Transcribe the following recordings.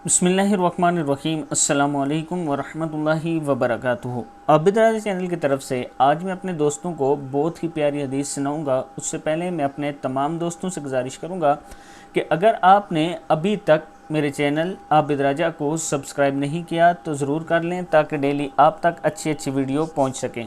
बिस्मिल्लाहिर्रहमानिर्रहीम। अस्सलामु अलैकुम वरहमतुल्लाहि वबरकातुहू। आबिद चैनल की तरफ से आज मैं अपने दोस्तों को बहुत ही प्यारी हदीस सुनाऊंगा। उससे पहले मैं अपने तमाम दोस्तों से गुजारिश करूंगा कि अगर आपने अभी तक मेरे चैनल आबिद राजा को सब्सक्राइब नहीं किया तो ज़रूर कर लें ताकि डेली आप तक अच्छी अच्छी वीडियो पहुँच सकें।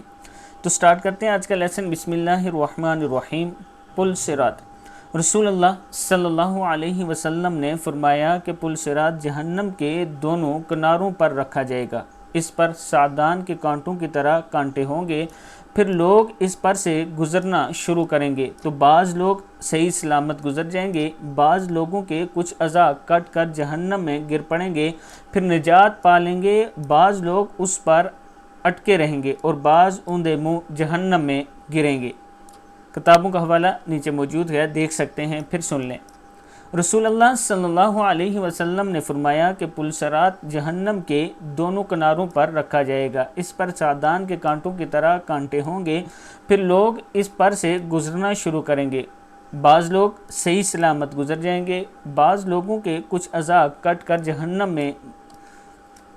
तो स्टार्ट करते हैं आज का लेसन। बिस्मिल्लाहिर्रहमानिर्रहीम। पुल सिरात। रसूलुल्लाह सल्लल्लाहु अलैहि वसल्लम ने फरमाया कि पुल सिरात जहन्नम के दोनों किनारों पर रखा जाएगा। इस पर सादान के कांटों की तरह कांटे होंगे। फिर लोग इस पर से गुज़रना शुरू करेंगे तो बाज़ लोग सही सलामत गुज़र जाएंगे, बाज़ लोगों के कुछ अज़ा कट कर जहन्नम में गिर पड़ेंगे, फिर निजात पा लेंगे, बाज़ लोग उस पर अटके रहेंगे और बाज़ ऊंधे मुँह जहन्नम में गिरेंगे। किताबों का हवाला नीचे मौजूद है, देख सकते हैं, फिर सुन लें। रसूलुल्लाह सल्लल्लाहु अलैहि वसल्लम ने फरमाया कि पुल सिरात जहन्नम के दोनों किनारों पर रखा जाएगा। इस पर सादान के कांटों की तरह कांटे होंगे। फिर लोग इस पर से गुजरना शुरू करेंगे, बाज़ लोग सही सलामत गुजर जाएंगे, बाज़ लोगों के कुछ अज़ा कट कर जहन्नम में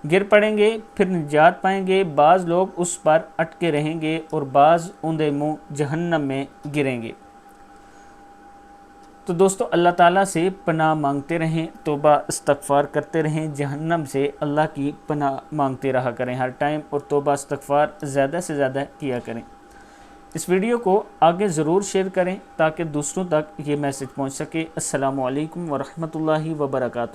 गिर पड़ेंगे, फिर निजात पाएंगे, बाज़ लोग उस पर अटके रहेंगे और बाज़ ऊंधे मुँह जहन्नम में गिरेंगे। तो दोस्तों, अल्लाह ताला से पनाह मांगते रहें, तौबा इस्तग़फ़ार करते रहें, जहन्नम से अल्लाह की पनाह मांगते रहा करें हर टाइम, और तौबा इस्तग़फ़ार ज़्यादा से ज़्यादा किया करें। इस वीडियो को आगे ज़रूर शेयर करें ताकि दूसरों तक ये मैसेज पहुँच सके। अस्सलामु अलैकुम वरहमतुल्लाहि वबरकातुहू।